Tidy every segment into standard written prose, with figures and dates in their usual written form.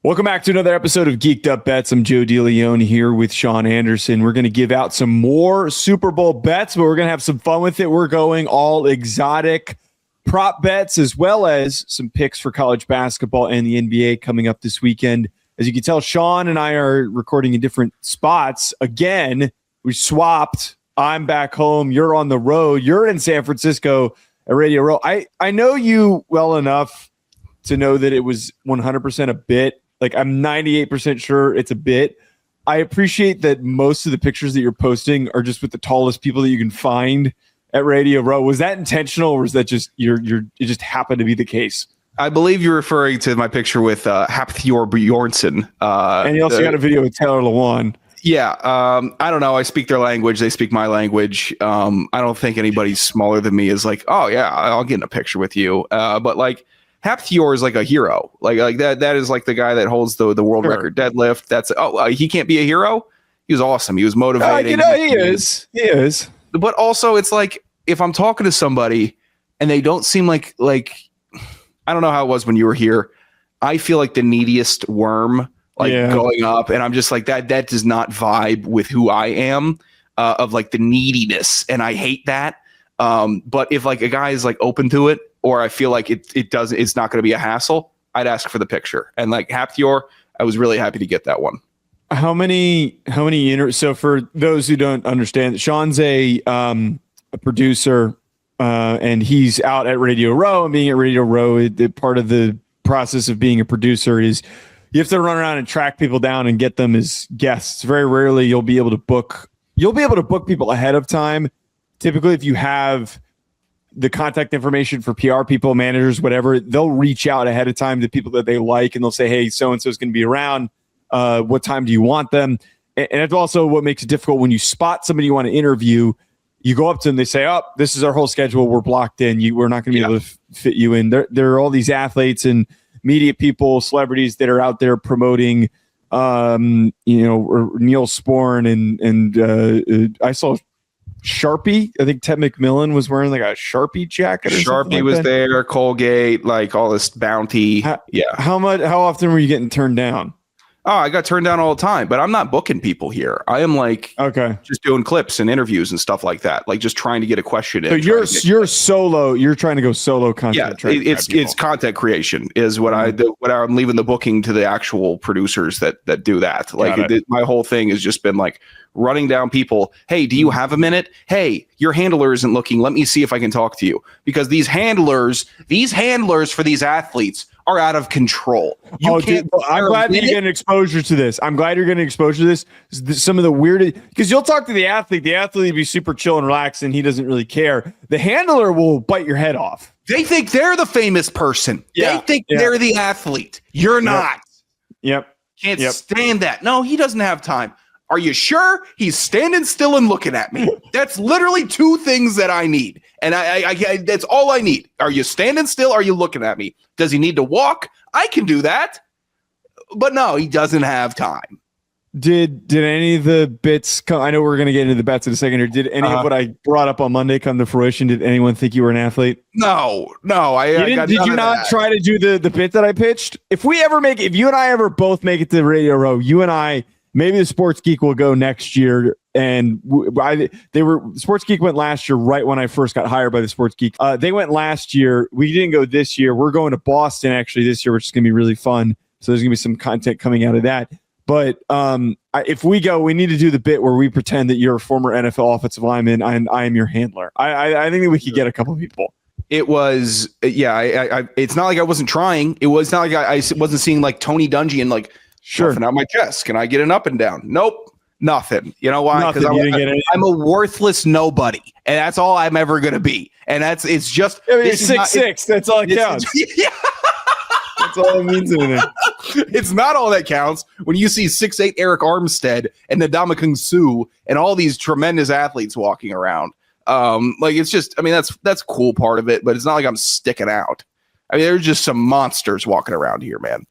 Welcome back to another episode of Geek'd Bets. I'm Joe DeLeone here with Sean Anderson. We're going to give out some more Super Bowl bets, but we're going to have some fun with it. We're going all exotic prop bets as well as some picks for college basketball and the NBA coming up this weekend. As you can tell, Sean and I are recording in different spots. Again, we swapped. I'm back home. You're on the road. You're in San Francisco at Radio Row. I know you well enough to know that it was 100% a bit. Like, I'm 98% sure it's a bit. I appreciate that most of the pictures that you're posting are just with the tallest people that you can find at Radio Row. Was that intentional, or was that just it just happened to be the case? I believe you're referring to my picture with Hapthor Bjornsson. And you also got a video with Taylor Lewan. Yeah. I don't know. I speak their language. They speak my language. I don't think anybody smaller than me is like, oh, yeah, I'll get in a picture with you. But like, Hapthor is like a hero. Like that is like the guy that holds the world record deadlift. That's he can't be a hero. He was awesome. He was motivating. He is. He is. But also, it's like if I'm talking to somebody and they don't seem like I don't know how it was when you were here. I feel like the neediest worm, going up, and I'm just like that. That does not vibe with who I am, of like the neediness, and I hate that. But if like a guy is like open to it, or I feel like it's not going to be a hassle, I'd ask for the picture. And like Hapthor, I was really happy to get that one. How many so for those who don't understand, Sean's a producer, and he's out at Radio Row, and being at Radio Row, part of the process of being a producer is you have to run around and track people down and get them as guests. Very rarely you'll be able to book people ahead of time. Typically, if you have the contact information for PR people, managers, whatever, they'll reach out ahead of time to people that they like, and they'll say, hey, so-and-so is going to be around. What time do you want them? And it's also what makes it difficult when you spot somebody you want to interview. You go up to them, they say, oh, this is our whole schedule. We're blocked in. We're not going to be able to fit you in. There are all these athletes and media people, celebrities that are out there promoting, Neil Sporn and I saw Sharpie. I think Ted McMillan was wearing like a Sharpie jacket. Sharpie was there. Colgate, like all this Bounty. How often were you getting turned down? Oh, I got turned down all the time, but I'm not booking people here. I am like, just doing clips and interviews and stuff like that. Like just trying to get a question in. So you're solo. You're trying to go solo content. Yeah, it's content creation is what I'm leaving the booking to the actual producers that do that. Like my whole thing has just been like running down people. Hey, do you have a minute? Hey, your handler isn't looking. Let me see if I can talk to you, because these handlers for these athletes are out of control. I'm glad that you're getting exposure to this. Some of the weirdest, because you'll talk to the athlete. The athlete will be super chill and relaxed, and he doesn't really care. The handler will bite your head off. They think they're the famous person. Yeah. They think they're the athlete. You're not. Yep. Can't stand that. No, he doesn't have time. Are you sure? He's standing still and looking at me. That's literally two things that I need. And I that's all I need. Are you standing still? Are you looking at me? Does he need to walk? I can do that. But no, he doesn't have time. Did any of the bits come? I know we're going to get into the bets in a second here. Did any of what I brought up on Monday come to fruition? Did anyone think you were an athlete? No. Did you not try to do the bit that I pitched? If you and I ever both make it to Radio Row, you and I, maybe the Sports Geek will go next year. And Sports Geek went last year, right when I first got hired by the Sports Geek. They went last year. We didn't go this year. We're going to Boston actually this year, which is going to be really fun. So there's going to be some content coming out of that. But if we go, we need to do the bit where we pretend that you're a former NFL offensive lineman and I am your handler. I think that we could get a couple of people. It was, it's not like I wasn't trying. It was not like I wasn't seeing like Tony Dungy and like, puffing out my chest. Can I get an up and down? Nope. Nothing. You know why? Because I'm a worthless nobody, and that's all I'm ever going to be. And it's just you're 6'6". That's all it counts. Yeah. That's all it means. It's not all that counts when you see 6'8" Eric Armstead and Ndamukong Suh and all these tremendous athletes walking around. It's just, that's cool part of it, but it's not like I'm sticking out. There's just some monsters walking around here, man.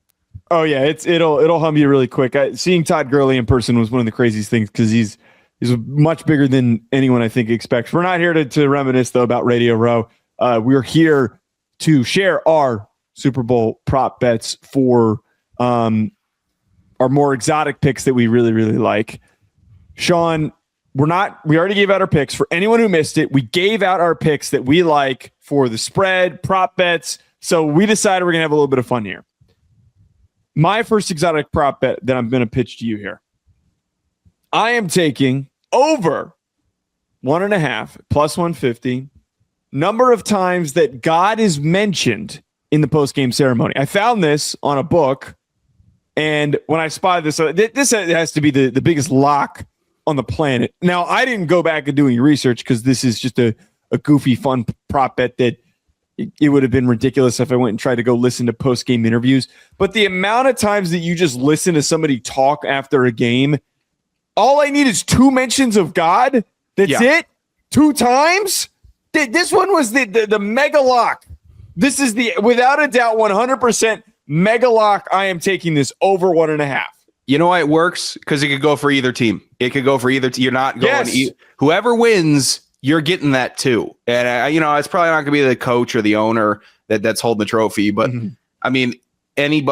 Oh yeah, it'll hum you really quick. Seeing Todd Gurley in person was one of the craziest things because he's much bigger than anyone I think expects. We're not here to reminisce though about Radio Row. We're here to share our Super Bowl prop bets for our more exotic picks that we really, really like. Sean, we already gave out our picks. For anyone who missed it, we gave out our picks that we like for the spread, prop bets. So we decided we're going to have a little bit of fun here. My first exotic prop bet that I'm going to pitch to you here. I am taking over 1.5 plus 150 number of times that God is mentioned in the post-game ceremony. I found this on a book, and when I spotted this, this has to be the biggest lock on the planet. Now, I didn't go back and do any research because this is just a goofy, fun prop bet that it would have been ridiculous if I went and tried to go listen to post-game interviews. But the amount of times that you just listen to somebody talk after a game, all I need is 2 mentions of God. That's it. 2 times. This one was the mega lock. This is the, without a doubt, 100% mega lock. I am taking this over 1.5. You know why it works? Because it could go for either team. It could go for either team. You're not going. Whoever wins, you're getting that too. And it's probably not going to be the coach or the owner that's holding the trophy. But I mean, any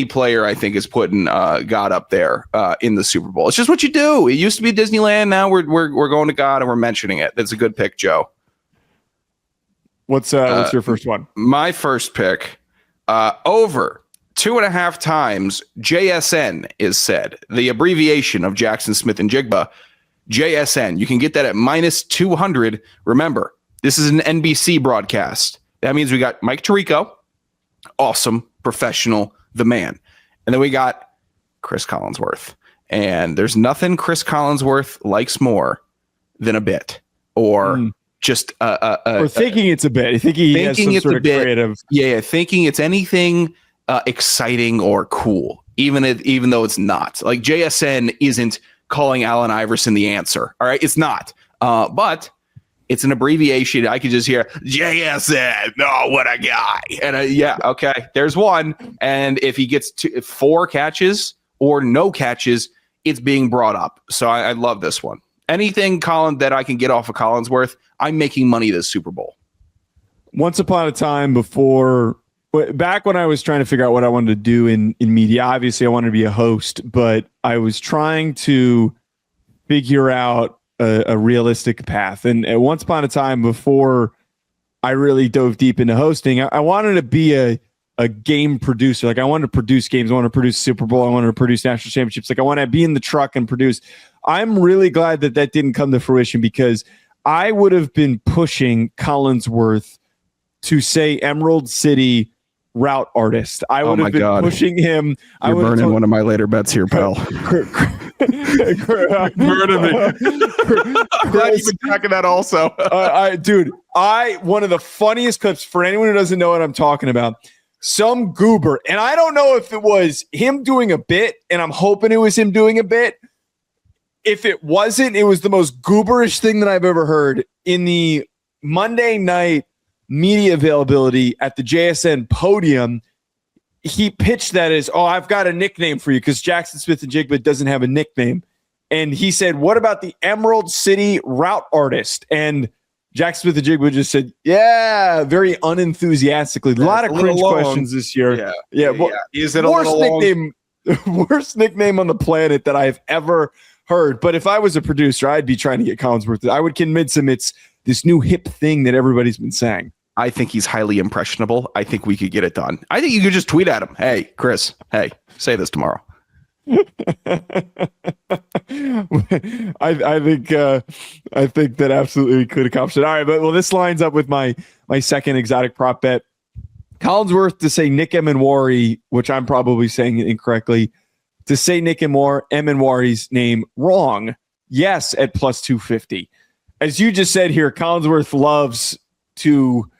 player, I think, is putting God up there in the Super Bowl. It's just what you do. It used to be Disneyland. Now we're going to God and we're mentioning it. That's a good pick, Joe. What's your first one? My first pick, over 2.5 times JSN is said. The abbreviation of Jackson Smith and Jigba, JSN. You can get that at -200. Remember, this is an NBC broadcast. That means we got Mike Tirico, awesome, professional, the man. And then we got Chris Collinsworth. And there's nothing Chris Collinsworth likes more than a bit or just or thinking it's a bit. Thinking he has some sort of creative. Yeah, thinking it's anything exciting or cool, even though it's not. Like JSN isn't calling Allen Iverson the answer. All right, it's not. But it's an abbreviation. I could just hear JSN. Oh, what a guy! And okay, there's one. And if he gets 4 catches or no catches, it's being brought up. So I love this one. Anything, Colin, that I can get off of Collinsworth, I'm making money this Super Bowl. Once upon a time back when I was trying to figure out what I wanted to do in media, obviously I wanted to be a host, but I was trying to figure out a realistic path. And once upon a time, before I really dove deep into hosting, I wanted to be a game producer. Like I wanted to produce games. I wanted to produce Super Bowl. I wanted to produce national championships. Like I want to be in the truck and produce. I'm really glad that didn't come to fruition because I would have been pushing Collinsworth to say Emerald City route artist. I would have been pushing him. You're burning one of my later bets here, pal. Burning me. I'm glad you've been tracking that also. One of the funniest clips for anyone who doesn't know what I'm talking about. Some goober, and I don't know if it was him doing a bit, and I'm hoping it was him doing a bit. If it wasn't, it was the most gooberish thing that I've ever heard in the Monday night media availability at the JSN podium. He pitched that as, I've got a nickname for you because Jackson Smith and Jigba doesn't have a nickname. And he said, what about the Emerald City route artist? And Jackson Smith and Jigba just said, yeah, very unenthusiastically. A lot of cringe questions this year. Yeah. Is it a worst nickname? Worst nickname on the planet that I've ever heard. But if I was a producer, I'd be trying to get Collinsworth. I would convince him it's this new hip thing that everybody's been saying. I think he's highly impressionable. I think we could get it done. I think you could just tweet at him. Hey, Chris, say this tomorrow. I think that absolutely could accomplish it. All right, but this lines up with my second exotic prop bet. Collinsworth to say Nick Emenwari, which I'm probably saying it incorrectly, to say Nick Emenwari's name wrong. Yes, at plus 250. As you just said here, Collinsworth loves to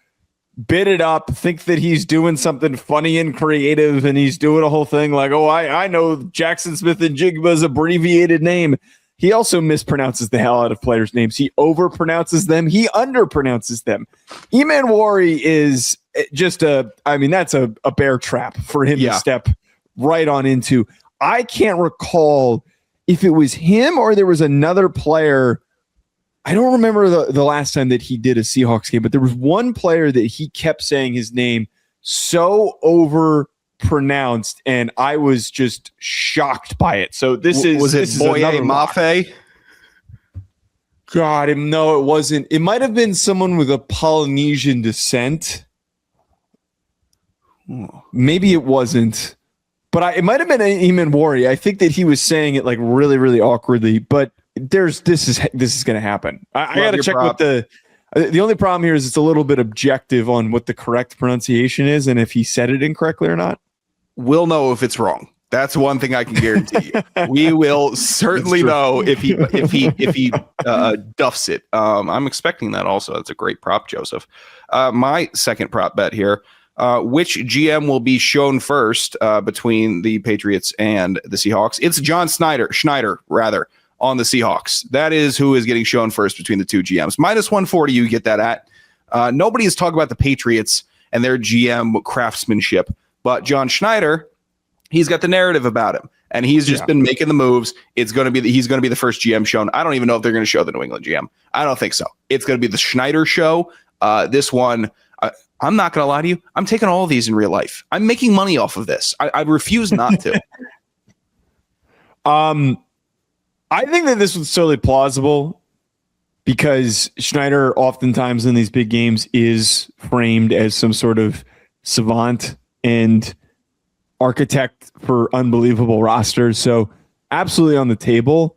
bid it up, think that he's doing something funny and creative, and he's doing a whole thing like, I know Jackson Smith and Jigba's abbreviated name. He also mispronounces the hell out of players' names. He overpronounces them. He underpronounces them. Emenwari is just that's a bear trap for him to step right on into. I can't recall if it was him or there was another player. I don't remember the last time that he did a Seahawks game, but there was one player that he kept saying his name so over pronounced, and I was just shocked by it. So was it Boye Mafe? God, no, it wasn't. It might have been someone with a Polynesian descent. Maybe it wasn't, but it might have been Eamon Wari. I think that he was saying it like really, really awkwardly. But this is going to happen. I got to check with the only problem here is it's a little bit objective on what the correct pronunciation is and if he said it incorrectly or not. We'll know if it's wrong. That's one thing I can guarantee you. We will certainly know if he duffs it. I'm expecting that also. That's a great prop, Joseph. My second prop bet here. Which GM will be shown first between the Patriots and the Seahawks? It's John Schneider, on the Seahawks. That is who is getting shown first between the two GMs. -140, you get that at. Nobody has talked about the Patriots and their GM craftsmanship, but John Schneider, he's got the narrative about him, and he's just been making the moves. He's going to be the first GM shown. I don't even know if they're going to show the New England GM. I don't think so. It's going to be the Schneider show. This one, I'm not going to lie to you. I'm taking all of these in real life. I'm making money off of this. I refuse not to. I think that this was totally plausible because Schneider oftentimes in these big games is framed as some sort of savant and architect for unbelievable rosters. So absolutely on the table.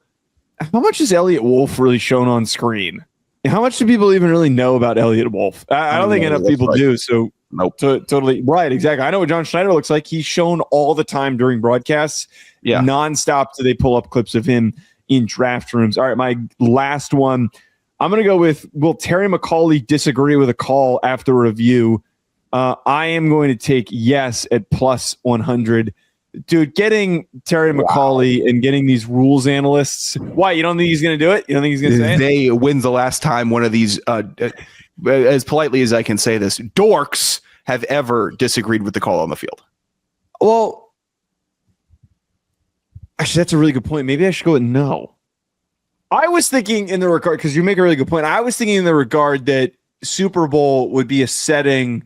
How much is Elliott Wolf really shown on screen? How much do people even really know about Elliott Wolf? I don't think enough people do. So nope. Totally right. Exactly. I know what John Schneider looks like. He's shown all the time during broadcasts. Yeah. Nonstop. Do they pull up clips of him in draft rooms? All right. My last one. I'm going to go with, will Terry McAuley disagree with a call after review? I am going to take yes at +100. Dude, getting Terry McAuley and getting these rules analysts. Why? You don't think he's going to do it? You don't think he's going to say it? When's the last time one of these, as politely as I can say this, dorks have ever disagreed with the call on the field? Well, actually, that's a really good point. Maybe I should go with no. I was thinking in the regard, because you make a really good point. I was thinking in the regard that Super Bowl would be a setting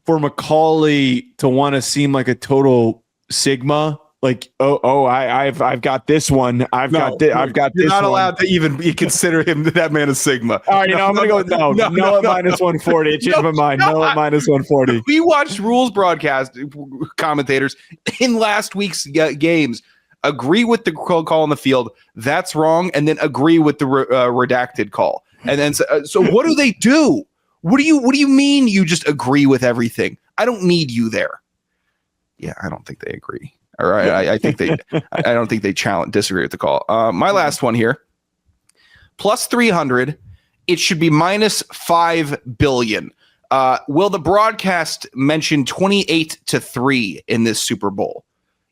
for McAuley to want to seem like a total Sigma, like I've got this one. I've got this. You're not allowed to even consider that man a Sigma. All right, I'm gonna go with no at -140. I changed my mind. No at -140. We watched rules broadcast commentators in last week's games agree with the call on the field. That's wrong, and then agree with the redacted call. And then so what do they do? What do you mean you just agree with everything? I don't need you there. Yeah, I don't think they agree. All right, I think they. I don't think they disagree with the call. My last one here, +300. It should be -5 billion. Will the broadcast mention 28-3 in this Super Bowl?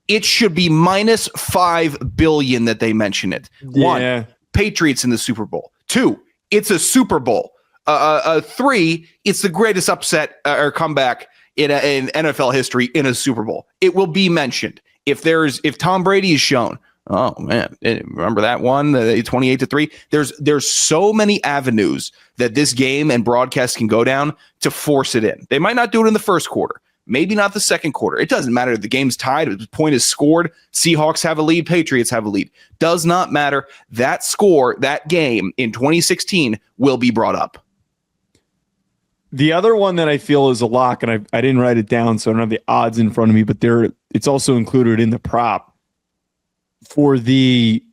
It should be -5 billion that they mention it. Yeah. 1, Patriots in the Super Bowl. 2, it's a Super Bowl. 3, it's the greatest upset or comeback in NFL history in a Super Bowl. It will be mentioned. If Tom Brady is shown, oh man, remember that one, 28-3? There's so many avenues that this game and broadcast can go down to force it in. They might not do it in the first quarter, maybe not the second quarter. It doesn't matter. The game's tied. The point is scored. Seahawks have a lead. Patriots have a lead. Does not matter. That score, that game in 2016 will be brought up. The other one that I feel is a lock, and I didn't write it down, so I don't have the odds in front of me, but it's also included in the prop for the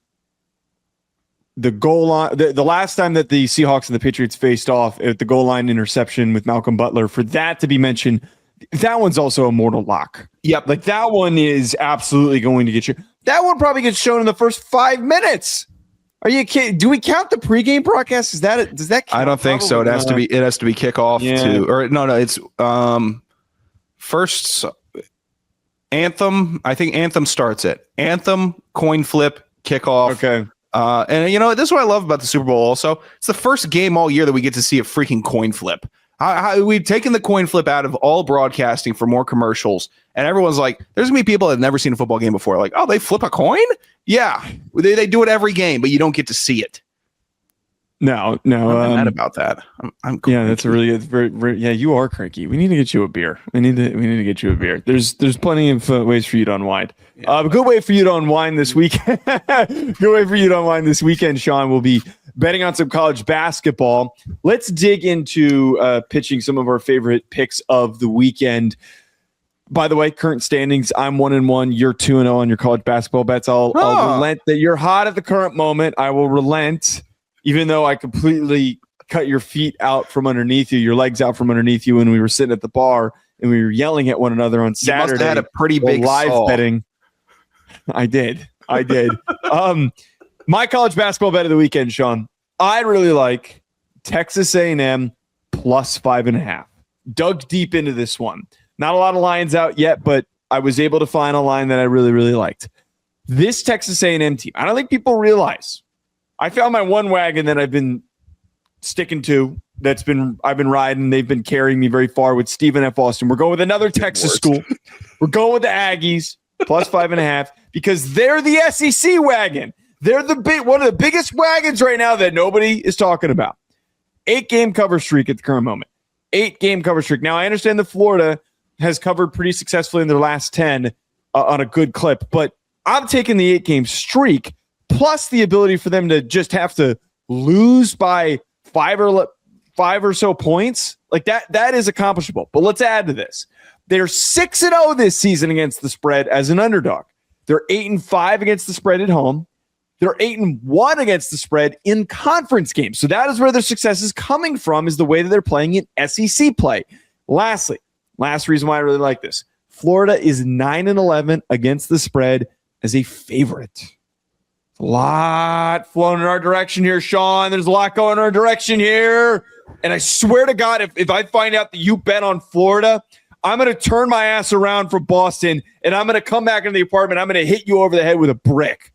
goal line. The last time that the Seahawks and the Patriots faced off at the goal line interception with Malcolm Butler, for that to be mentioned, that one's also a mortal lock. Yep. Like that one is absolutely going to get you. That one probably gets shown in the first 5 minutes. Are you kidding? Do we count the pregame broadcast? Does that count? I don't think so. It has to be kickoff it's first anthem. I think anthem starts it. Anthem, coin flip, kickoff. Okay. And this is what I love about the Super Bowl also. It's the first game all year that we get to see a freaking coin flip. We've taken the coin flip out of all broadcasting for more commercials, and everyone's like, there's gonna be people that have never seen a football game before. Like, oh, they flip a coin? Yeah, they do it every game, but you don't get to see it. No. I'm mad about that. I'm yeah, that's a really it's very, very yeah. You are cranky. We need to get you a beer. We need to get you a beer. There's plenty of ways for you to unwind. A good way for you to unwind this weekend. Sean, will be betting on some college basketball. Let's dig into pitching some of our favorite picks of the weekend. By the way, current standings, I'm 1-1. You're 2-0 on your college basketball bets. I'll relent that you're hot at the current moment. I will relent, even though I completely cut your feet out from underneath you, your legs out from underneath you when we were sitting at the bar and we were yelling at one another on Saturday. You must have had a pretty big live betting. I did. My college basketball bet of the weekend, Sean. I really like Texas A&M plus 5.5. Dug deep into this one. Not a lot of lines out yet, but I was able to find a line that I really, really liked. This Texas A&M team, I don't think people realize. I found my one wagon that I've been sticking to. I've been riding. They've been carrying me very far with Stephen F. Austin. We're going with another Texas school. We're going with the Aggies plus 5.5 because they're the SEC wagon. They're one of the biggest wagons right now that nobody is talking about. 8-game cover streak at the current moment. 8-game cover streak. Now I understand that Florida has covered pretty successfully in their last 10 on a good clip, but I'm taking the 8-game streak plus the ability for them to just have to lose by five or so points. Like that is accomplishable. But let's add to this. They're 6-0 this season against the spread as an underdog. They're 8-5 against the spread at home. They're 8-1 against the spread in conference games. So that is where their success is coming from, is the way that they're playing in SEC play. Lastly, last reason why I really like this. Florida is 9-11 against the spread as a favorite. A lot flowing in our direction here, Sean. There's a lot going in our direction here. And I swear to God, if I find out that you bet on Florida, I'm going to turn my ass around from Boston, and I'm going to come back into the apartment. I'm going to hit you over the head with a brick.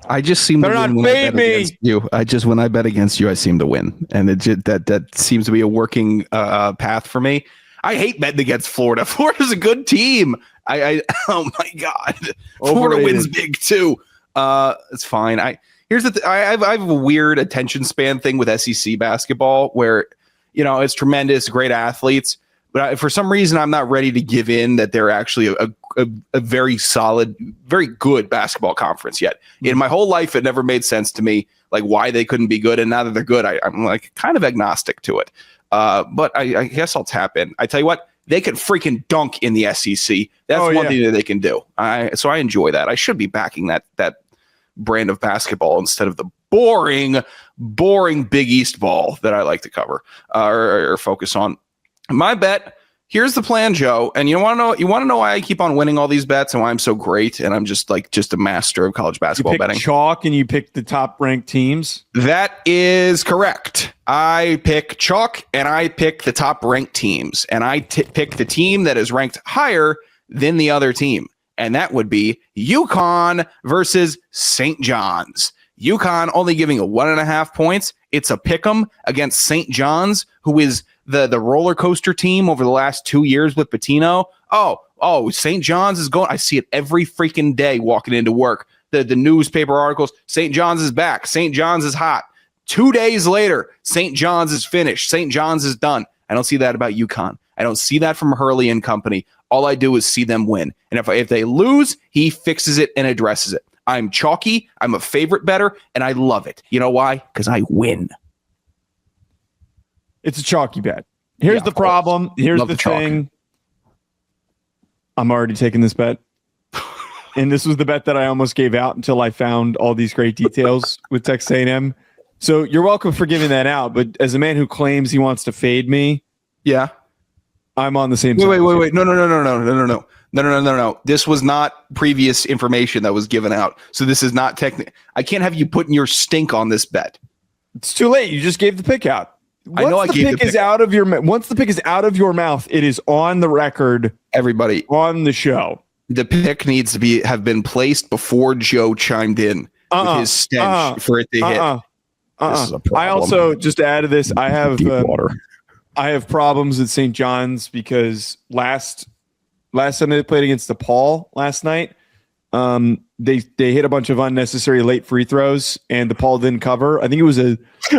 I just seem to win when I bet against you. When I bet against you, I seem to win. And that seems to be a working path for me. I hate betting against Florida. Florida's a good team. Oh my God. Florida wins big too. It's fine. Here's the I have a weird attention span thing with SEC basketball where, it's tremendous, great athletes, but for some reason I'm not ready to give in that they're actually a very solid, very good basketball conference yet. In my whole life, it never made sense to me, like why they couldn't be good. And now that they're good, I'm like kind of agnostic to it. But I guess I'll tap in. I tell you what, they could freaking dunk in the SEC. That's one thing that they can do. So I enjoy that. I should be backing that brand of basketball instead of the boring Big East ball that I like to cover or focus on. My bet. Here's the plan, Joe. And you want to know why I keep on winning all these bets and why I'm so great and I'm just a master of college basketball betting. Chalk and you pick the top ranked teams. That is correct. I pick chalk and I pick the top ranked teams, and I pick the team that is ranked higher than the other team, and that would be UConn versus St. John's. UConn only giving a 1.5 points. It's a pick'em against St. John's, who is the roller coaster team over the last 2 years with Pitino. Oh, St. John's is going. I see it every freaking day walking into work. The newspaper articles, St. John's is back. St. John's is hot. 2 days later, St. John's is finished. St. John's is done. I don't see that about UConn. I don't see that from Hurley and company. All I do is see them win. And if they lose, he fixes it and addresses it. I'm chalky. I'm a favorite bettor, and I love it. You know why? Because I win. It's a chalky bet. Here's the problem. Here's the thing. I'm already taking this bet. And this was the bet that I almost gave out until I found all these great details with Texas A&M. So you're welcome for giving that out. But as a man who claims he wants to fade me, I'm on the same side. Wait. No. This was not previous information that was given out. So this is not technical. I can't have you putting your stink on this bet. It's too late. You just gave the pick out. Once the pick is out of your mouth, it is on the record. Everybody on the show. The pick needs to have been placed before Joe chimed in with his stench for it to hit. This is a problem. I also, just to add to this, I have problems at St. John's because last time they played against DePaul last night, They hit a bunch of unnecessary late free throws, and DePaul didn't cover. I think it was a.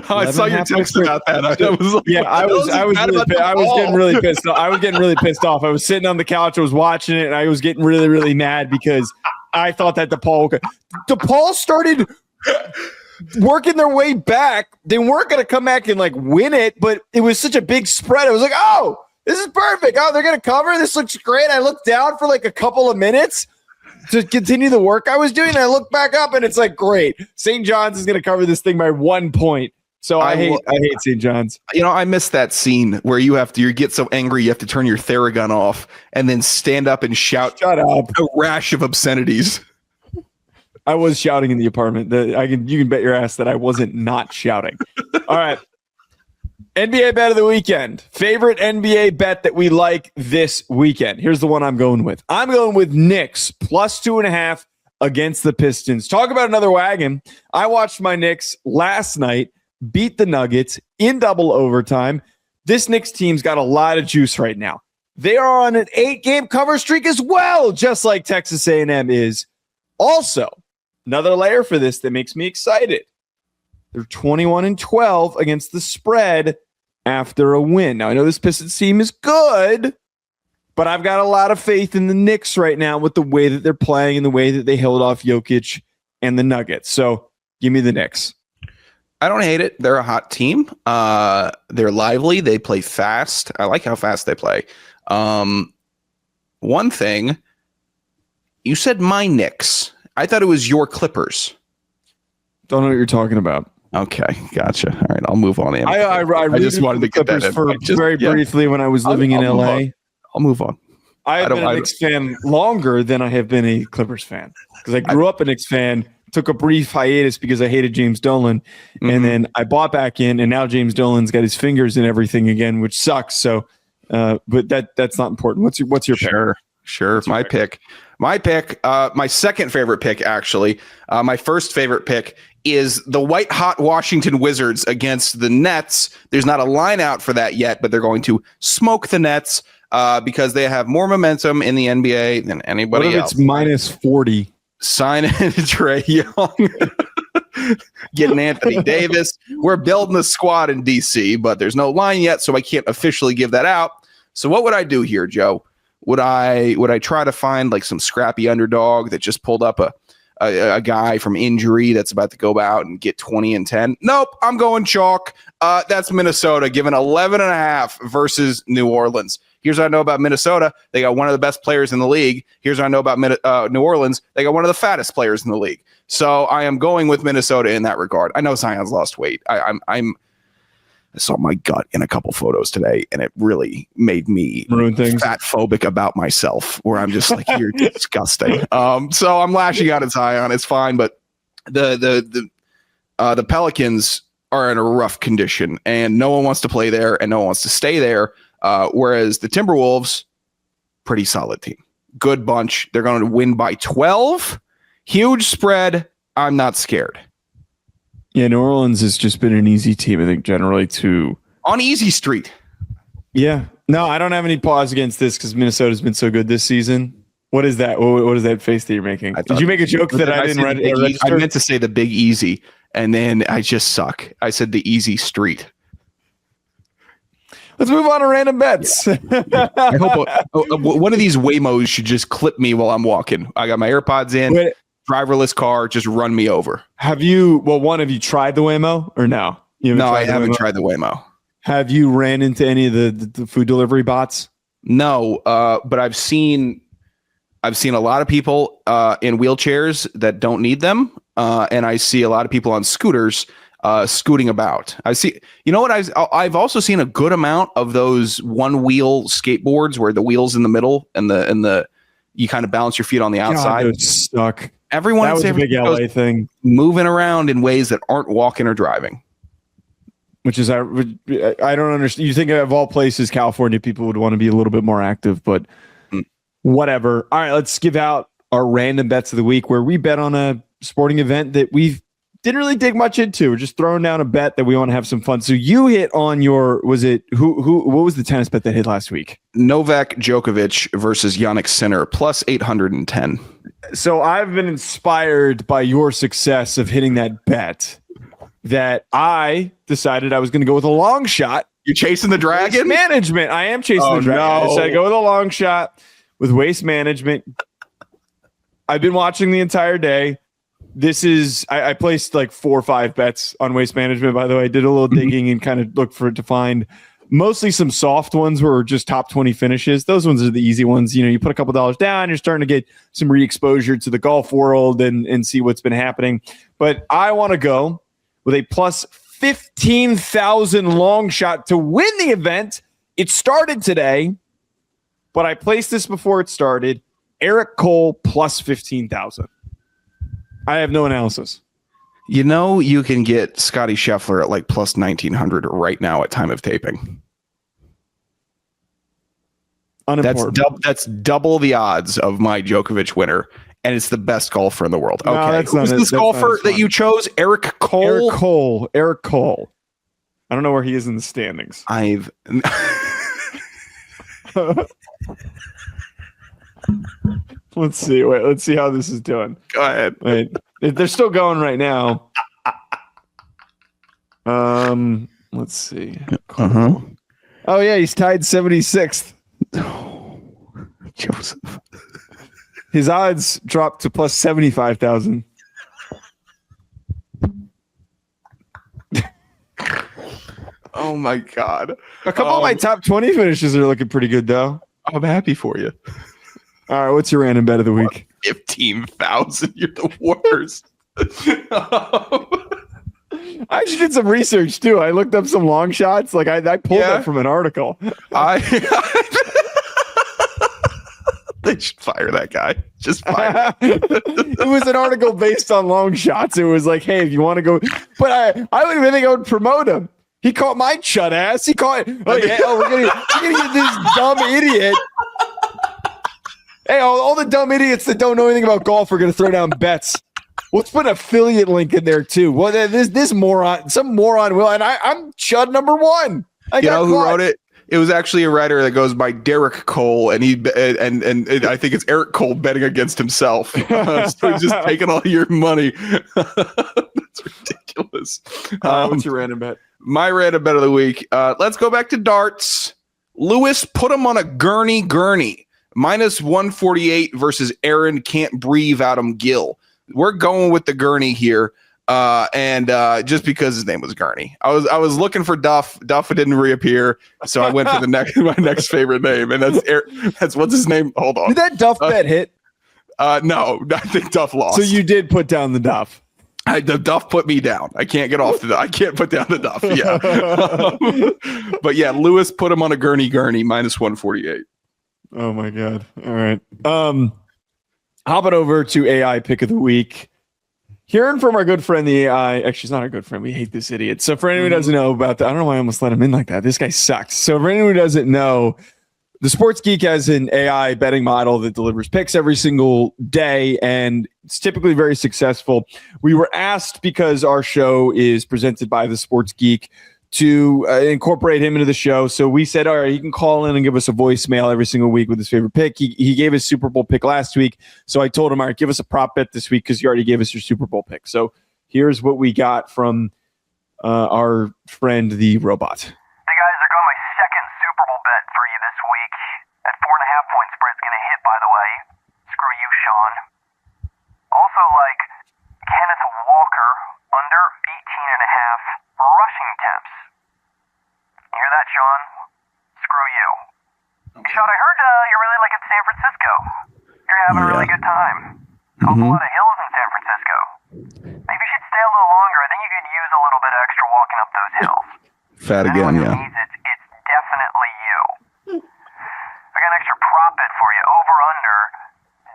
I saw your text about that. I was like, yeah, I was getting really pissed off. I was getting really pissed off. I was sitting on the couch, I was watching it, and I was getting really, really mad because I thought that DePaul started working their way back. They weren't going to come back and like win it, but it was such a big spread. I was like, oh, this is perfect. Oh, they're going to cover. This looks great. I looked down for like a couple of minutes to continue the work I was doing. And I look back up and it's like, great. St. John's is going to cover this thing by 1 point. So I hate St. John's. I missed that scene where you get so angry you have to turn your Theragun off and then stand up and shout Shut up. A rash of obscenities. I was shouting in the apartment. You can bet your ass that I wasn't not shouting. All right. NBA bet of the weekend. Favorite NBA bet that we like this weekend. Here's the one I'm going with. I'm going with Knicks plus 2.5 against the Pistons. Talk about another wagon. I watched my Knicks last night beat the Nuggets in double overtime. This Knicks team's got a lot of juice right now. They are on an 8-game cover streak as well, just like Texas A&M is. Also, another layer for this that makes me excited. They're 21-12 against the spread after a win. Now, I know this Pistons team is good, but I've got a lot of faith in the Knicks right now with the way that they're playing and the way that they held off Jokic and the Nuggets. So give me the Knicks. I don't hate it. They're a hot team. They're lively. They play fast. I like how fast they play. One thing, you said my Knicks. I thought it was your Clippers. Don't know what you're talking about. Okay, gotcha. All right, I'll move on. I just wanted to get that in. Briefly when I was living in LA. I'll move on. I have been a Knicks fan longer than I have been a Clippers fan because I grew up a Knicks fan. Took a brief hiatus because I hated James Dolan, and then I bought back in, and now James Dolan's got his fingers in everything again, which sucks. So, but that's not important. What's your pick? Sure. My pick. My second favorite pick, actually. My first favorite pick is the white hot Washington Wizards against the Nets. There's not a line out for that yet, but they're going to smoke the Nets because they have more momentum in the NBA than anybody else. It's minus 40. Sign in Trae Young, getting Anthony Davis. We're building a squad in DC, but there's no line yet, so I can't officially give that out. So what would I do here, Joe? Would I try to find like some scrappy underdog that just pulled up a guy from injury that's about to go out and get 20 and 10? Nope, I'm going chalk. That's Minnesota, given 11.5 versus New Orleans. Here's what I know about Minnesota. They got one of the best players in the league. Here's what I know about New Orleans. They got one of the fattest players in the league. So I am going with Minnesota in that regard. I know Zion's lost weight. I saw my gut in a couple photos today, and it really made me fat phobic about myself, where I'm just like, you're disgusting. So I'm lashing out at Zion. It's fine, but the Pelicans are in a rough condition, and no one wants to play there, and no one wants to stay there. Whereas the Timberwolves, pretty solid team. Good bunch. They're going to win by 12. Huge spread. I'm not scared. Yeah, New Orleans has just been an easy team, I think, generally to... On easy street. Yeah. No, I don't have any pause against this because Minnesota's been so good this season. What is that? What is that face that you're making? Did you make a joke that I didn't register? I meant to say the big easy, and then I just suck. I said the easy street. Let's move on to random bets. Yeah. I hope one of these Waymos should just clip me while I'm walking. I got my AirPods in, driverless car, just run me over. Have you tried the Waymo or no? No, I haven't tried the Waymo. Have you ran into any of the food delivery bots? No, but I've seen a lot of people in wheelchairs that don't need them, and I see a lot of people on scooters scooting about. I see. You know what? I've also seen a good amount of those one wheel skateboards where the wheel's in the middle and the you kind of balance your feet on the outside. God, stuck. Everyone that was a big LA thing, moving around in ways that aren't walking or driving. Which is I don't understand. You think of all places, California people would want to be a little bit more active, but whatever. All right, let's give out our random bets of the week, where we bet on a sporting event that we've didn't really dig much into. We're just throwing down a bet that we want to have some fun. So you hit on your, was it, what was the tennis bet that hit last week? Novak Djokovic versus Jannik Sinner, plus 810. So I've been inspired by your success of hitting that bet that I decided I was going to go with a long shot. You chasing the dragon? Waste management. I am chasing the dragon. No. I decided to go with a long shot with waste management. I've been watching the entire day. This is, I placed like 4 or 5 bets on waste management, by the way. I did a little digging and kind of looked for it to find mostly some soft ones were just top 20 finishes. Those ones are the easy ones. You know, you put a couple dollars down, you're starting to get some re-exposure to the golf world and see what's been happening. But I want to go with a plus 15,000 long shot to win the event. It started today, but I placed this before it started. Eric Cole plus 15,000. I have no analysis. You know, you can get Scotty Scheffler at like plus 1,900 right now at time of taping. That's double the odds of my Djokovic winner, and it's the best golfer in the world. Okay, no, who's this golfer that you chose? Eric Cole? Eric Cole. I don't know where he is in the standings. Let's see. Wait, let's see how this is doing. Go ahead. Wait, they're still going right now. Let's see. Oh yeah, he's tied 76th. Joseph. His odds dropped to plus 75,000. Oh my God. A couple of my top 20 finishes are looking pretty good though. I'm happy for you. All right, what's your random bet of the week? 15,000. You're the worst. I actually did some research too. I looked up some long shots. Like I pulled that from an article. They should fire that guy. Just fire him. It was an article based on long shots. It was like, hey, if you want to go, but I would even think I would promote him. He caught my chut ass. He caught. Oh yeah. Oh, we're gonna get this dumb idiot. Hey, all the dumb idiots that don't know anything about golf are going to throw down bets. Let's put an affiliate link in there too. Well, this moron, some moron will, and I'm Chud number 1. You know who wrote it? It was actually a writer that goes by Derek Cole, and I think it's Eric Cole betting against himself. So he's just taking all your money. That's ridiculous. What's your random bet? My random bet of the week. Let's go back to darts. Lewis, put him on a gurney. Minus 148 versus Aaron Can't Breathe Adam Gill. We're going with the gurney here. And just because his name was Gurney. I was looking for Duff. Duff didn't reappear. So I went for my next favorite name. And that's what's his name? Hold on. Did that Duff bet hit? No, I think Duff lost. So you did put down the Duff. The Duff put me down. I can't get off I can't put down the Duff. Yeah. But yeah, Lewis put him on a gurney minus 148. Oh my God. All right. Hopping over to AI pick of the week. Hearing from our good friend, the AI, actually, she's not our good friend. We hate this idiot. So for anyone who doesn't know about that, I don't know why I almost let him in like that. This guy sucks. So for anyone who doesn't know, the Sports Geek has an AI betting model that delivers picks every single day, and it's typically very successful. We were asked, because our show is presented by the Sports Geek, to incorporate him into the show. So we said, all right, he can call in and give us a voicemail every single week with his favorite pick. He gave his Super Bowl pick last week. So I told him, all right, give us a prop bet this week because you already gave us your Super Bowl pick. So here's what we got from our friend, the robot. Hey guys, there go my second Super Bowl bet for you this week. That 4.5 point spread's going to hit, by the way. Screw you, Sean. Also, like Kenneth Walker, under 18.5 rushing attempts. You hear that, Sean? Screw you. Sean, I heard you're really like in San Francisco. You're having a really good time. There's a lot of hills in San Francisco. Maybe you should stay a little longer. I think you could use a little bit extra walking up those hills. Fat again, yeah. It's definitely you. I got an extra prop bet for you. Over under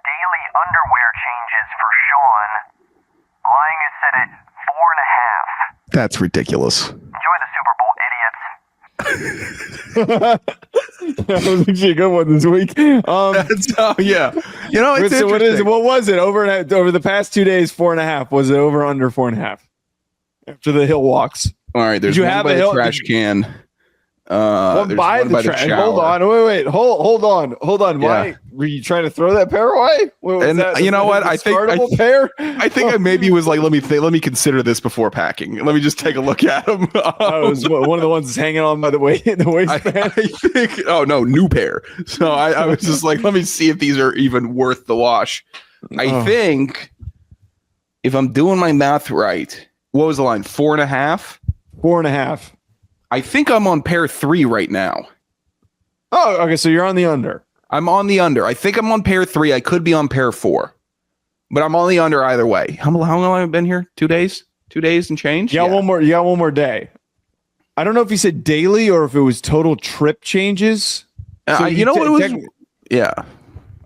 daily underwear changes for Sean. Lying is set at 4.5. That's ridiculous. Enjoy the Super Bowl, idiots. That was actually a good one this week. Yeah. You know, it's so what was it? Over the past 2 days, 4.5. Was it over under 4.5? after the hill walks. All right, there's one by the trash can. One by the trash. Hold on, wait, hold on. Why were you trying to throw that pair away? And you know what? I think I maybe was like, let me consider this before packing. Let me just take a look at them. It was one of the ones that's hanging on by the waistband. I think. Oh no, new pair. So I was just like, let me see if these are even worth the wash. I think if I'm doing my math right, what was the line? 4.5. 4.5. I think I'm on pair 3 right now. Oh, okay. So you're on the under. I'm on the under. I think I'm on pair 3. I could be on pair 4, but I'm on the under either way. How long have I been here? 2 days? 2 days and change? Yeah, one more. You got one more day. I don't know if you said daily or if it was total trip changes. So you know what it was? Yeah.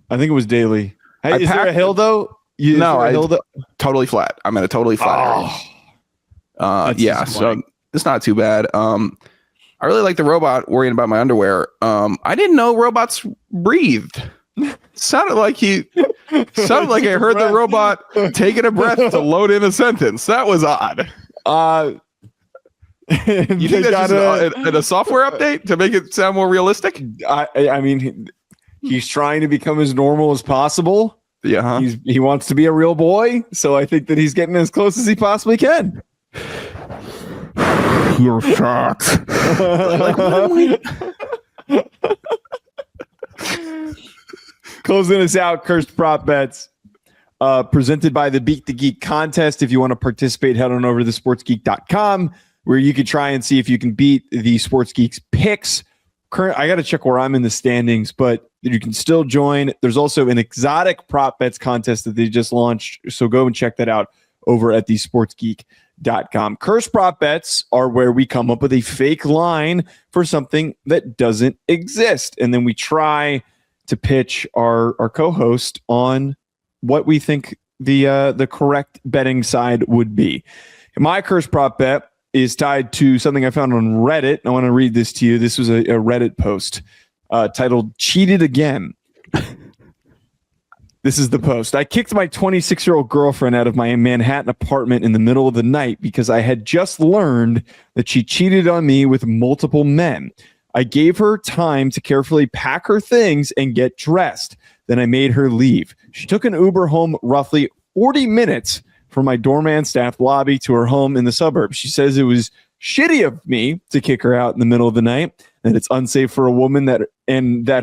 I think it was daily. Hey, is there a hill though? Totally flat. I'm at a totally flat area. Yeah, so it's not too bad. I really like the robot worrying about my underwear. I didn't know robots breathed. Sounded like I heard the robot taking a breath to load in a sentence. That was odd. You think that's just a software update to make it sound more realistic? I mean, he's trying to become as normal as possible. Yeah, he wants to be a real boy, so I think that he's getting as close as he possibly can. You're shocked. Closing us out, cursed prop bets. Presented by the Beat the Geek contest. If you want to participate, head on over to thesportsgeek.com where you can try and see if you can beat the Sports Geeks picks. I got to check where I'm in the standings, but you can still join. There's also an exotic prop bets contest that they just launched, so go and check that out over at thesportsgeek.com. Cursed prop bets are where we come up with a fake line for something that doesn't exist, and then we try to pitch our co-host on what we think the correct betting side would be. My cursed prop bet is tied to something I found on Reddit. I want to read this to you. This was a Reddit post titled "Cheated Again." This is the post. I kicked my 26-year-old girlfriend out of my Manhattan apartment in the middle of the night because I had just learned that she cheated on me with multiple men. I gave her time to carefully pack her things and get dressed. Then I made her leave. She took an Uber home roughly 40 minutes from my doorman staff lobby to her home in the suburbs. She says it was shitty of me to kick her out in the middle of the night, that it's unsafe for a woman, that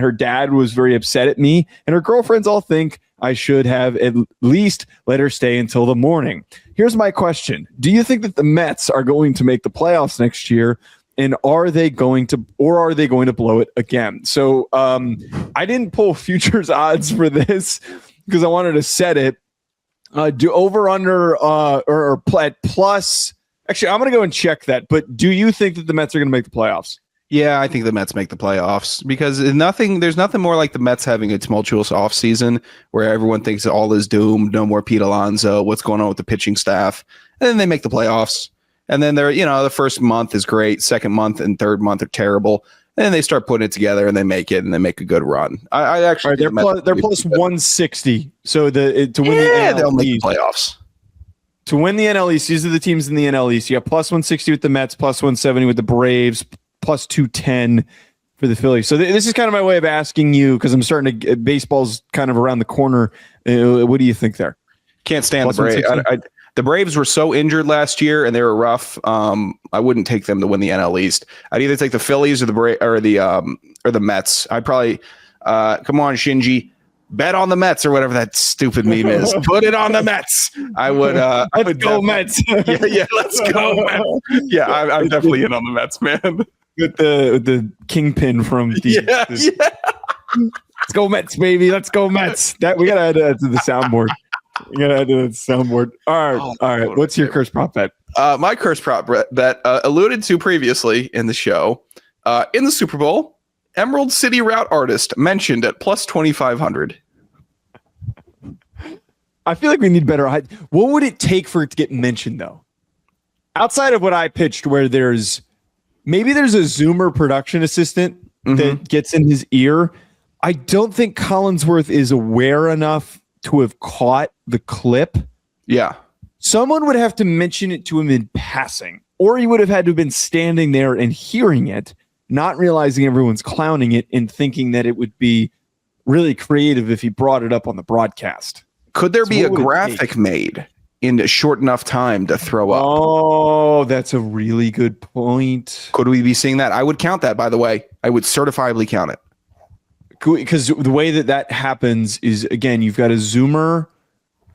her dad was very upset at me, and her girlfriends all think I should have at least let her stay until the morning. Here's my question. Do you think that the Mets are going to make the playoffs next year? And are they going to blow it again? So I didn't pull futures odds for this because I wanted to set it. Do over under or at plus. Actually, I'm going to go and check that. But do you think that the Mets are going to make the playoffs? Yeah, I think the Mets make the playoffs because there's nothing more like the Mets having a tumultuous offseason where everyone thinks all is doomed. No more Pete Alonso. What's going on with the pitching staff? And then they make the playoffs. And then the first month is great. Second month and third month are terrible. And then they start putting it together and they make it and they make a good run. I actually they're plus 160. So to win the NL they'll make the playoffs. To win the NL East, these are the teams in the NL East. You got plus 160 with the Mets, plus 170 with the Braves, plus 210 for the Phillies. So this is kind of my way of asking you because I'm starting to baseball's kind of around the corner. What do you think there? Can't stand the Braves. The Braves were so injured last year and they were rough. I wouldn't take them to win the NL East. I'd either take the Phillies or the Mets. I'd probably come on, Shinji, bet on the Mets or whatever that stupid meme is. Put it on the Mets. I would. Let's go Mets. yeah, let's go Mets. Yeah, I'm definitely in on the Mets, man. With the kingpin from yeah. Let's go Mets, baby. Let's go Mets. That we gotta add that to the soundboard. All right. What's your curse prop bet? My curse prop bet alluded to previously in the show. In the Super Bowl, Emerald City Route Artist mentioned at plus 2,500. I feel like we need better. What would it take for it to get mentioned, though? Outside of what I pitched, where there's a Zoomer production assistant that gets in his ear, I don't think Collinsworth is aware enough to have caught the clip. Yeah. someone would have to mention it to him in passing, or he would have had to have been standing there and hearing it, not realizing everyone's clowning it and thinking that it would be really creative if he brought it up on the broadcast. Could there be a graphic made in a short enough time to throw up? Oh, that's a really good point. Could we be seeing that? I would count that, by the way. I would certifiably count it. Because the way that happens is, again, you've got a Zoomer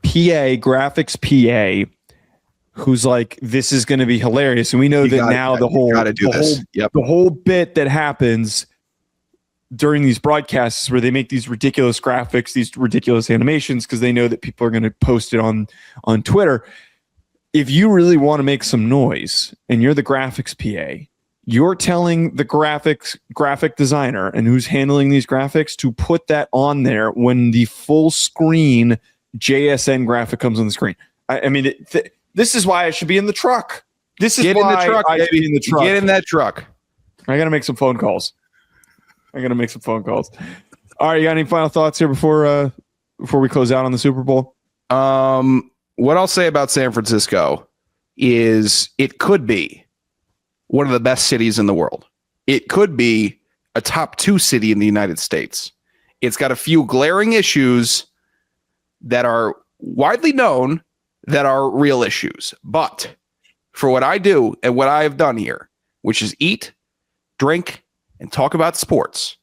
PA, graphics PA, who's like, this is going to be hilarious. And we know that now the whole bit that happens during these broadcasts where they make these ridiculous graphics, these ridiculous animations, because they know that people are going to post it on Twitter. If you really want to make some noise and you're the graphics PA, you're telling the graphic designer and who's handling these graphics to put that on there when the full screen JSN graphic comes on the screen. I mean, this is why I should be in the truck. This is why I should be in the truck. Get in that truck. I got to make some phone calls. All right, you got any final thoughts here before we close out on the Super Bowl? What I'll say about San Francisco is it could be one of the best cities in the world. It could be a top 2 city in the United States. It's got a few glaring issues that are widely known that are real issues. But for what I do and what I have done here, which is eat, drink, and talk about sports,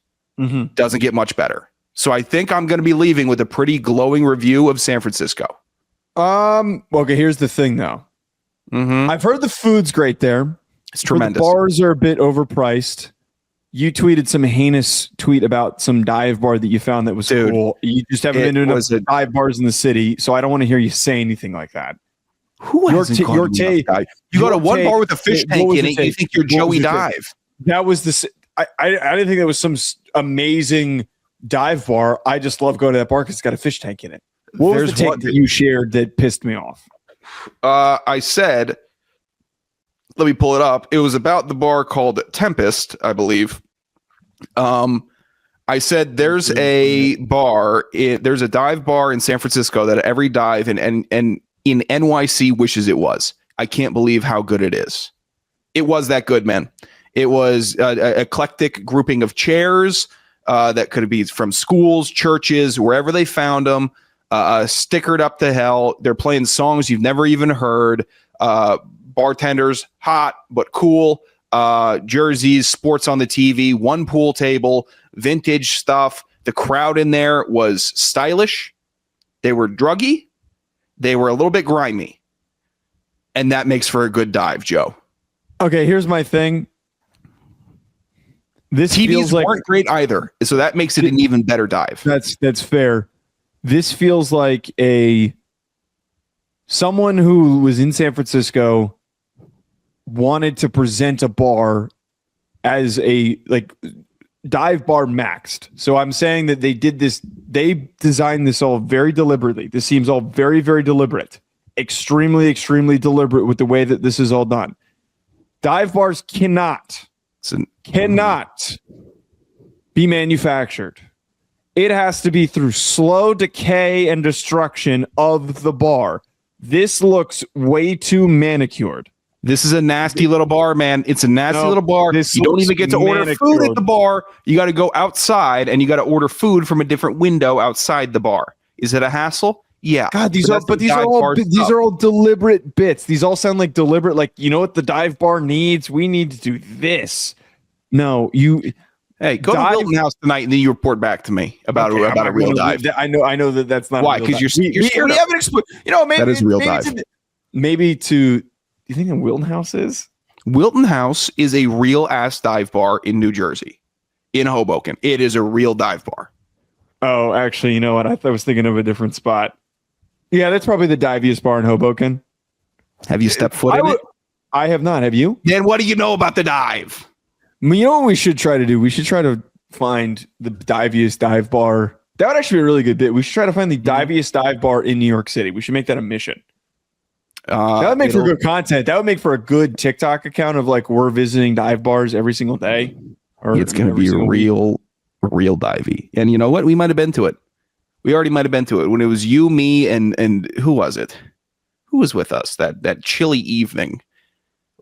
doesn't get much better. So I think I'm going to be leaving with a pretty glowing review of San Francisco. Okay, here's the thing, though. I've heard the food's great there. It's tremendous. The bars are a bit overpriced. You tweeted some heinous tweet about some dive bar that you found that was cool. You just haven't been to enough dive bars in the city, so I don't want to hear you say anything like that. Who hasn't gone to enough dive? You go to one bar with a fish tank in it, you think you're Joey Dive. That was the... I didn't think that was some amazing dive bar. I just love going to that bar because it's got a fish tank in it. What was the take that you shared that pissed me off? I said... Let me pull it up. It was about the bar called Tempest, I believe. I said there's a dive bar in San Francisco that every dive and in NYC wishes it was. I can't believe how good it is. It was that good, man. It was an eclectic grouping of chairs that could be from schools, churches, wherever they found them, stickered up to hell. They're playing songs you've never even heard. Bartenders, hot but cool, jerseys, sports on the TV, one pool table, vintage stuff. The crowd in there was stylish. They were druggy. They were a little bit grimy. And that makes for a good dive, Joe. Okay, here's my thing. This TVs weren't great either, so that makes it an even better dive. That's fair. This feels like someone who was in San Francisco wanted to present a bar as a dive bar maxed. So I'm saying that they designed this all very deliberately. This seems all very, very deliberate. Extremely, extremely deliberate with the way that this is all done. Dive bars cannot be manufactured. It has to be through slow decay and destruction of the bar. This looks way too manicured. This is a nasty little bar, man. It's a nasty little bar. You don't even get to order food at the bar. You got to go outside and you got to order food from a different window outside the bar. Is it a hassle? Yeah. God, these are all deliberate bits. These all sound like deliberate. Like, you know what the dive bar needs? We need to do this. No, you. Hey, go to Wilton House tonight and then you report back to me about a real dive. I know that's not. Why? Because you're scared. We haven't explained. You know, maybe that is real dive. Maybe to. Do you think a Wilton House is? Wilton House is a real ass dive bar in New Jersey, in Hoboken. It is a real dive bar. Oh, actually, you know what? I was thinking of a different spot. Yeah, that's probably the diviest bar in Hoboken. Have you stepped foot in it? I have not. Have you? Then what do you know about the dive? You know what we should try to do? We should try to find the diviest dive bar. That would actually be a really good bit. We should try to find the diviest dive bar in New York City. We should make that a mission. That would make for good content. That would make for a good TikTok account of we're visiting dive bars every single day. It's going to be real divey. And you know what? We might have been to it. We already might have been to it when it was you, me, and who was it? who was with us that chilly evening?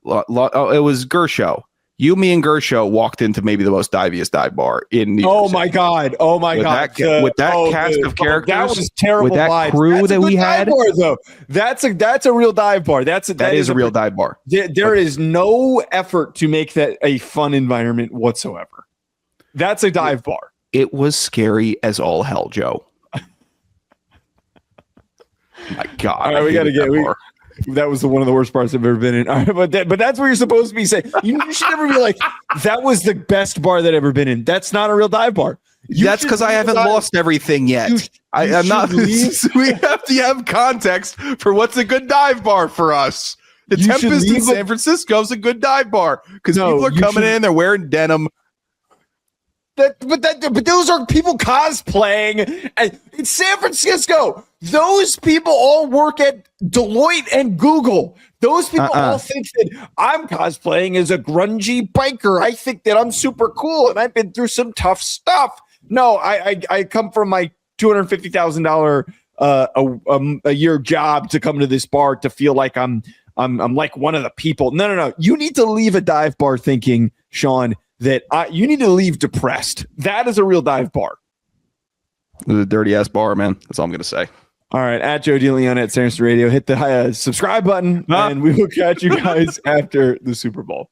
It was Gershow. You, me, and Gershow walked into maybe the most diviest dive bar in New York City. My God. Oh my God. With that cast of characters, that was terrible. With that crew that we had. Bar, though. That's a real dive bar. That is a real dive bar. There is no effort to make that a fun environment whatsoever. That's a dive bar. It was scary as all hell, Joe. My God. All right, we got to get that was one of the worst bars I've ever been in. All right, but that's what you're supposed to be saying. You should never be like, that was the best bar that I've ever been in. That's not a real dive bar. That's because I haven't lost everything yet. I'm not. We have to have context for what's a good dive bar for us. The Tempest in San Francisco is a good dive bar because people are coming in, they're wearing denim. But those are people cosplaying. It's San Francisco. Those people all work at Deloitte and Google. Those people all think that I'm cosplaying as a grungy biker. I think that I'm super cool and I've been through some tough stuff. No, I come from my $250,000 a year job to come to this bar to feel like I'm like one of the people. No. You need to leave a dive bar thinking, Sean, that you need to leave depressed. That is a real dive bar. It was a dirty ass bar, man. That's all I'm going to say. All right. At Joe DeLeone at Sanderson Radio. Hit the subscribe button and we will catch you guys after the Super Bowl.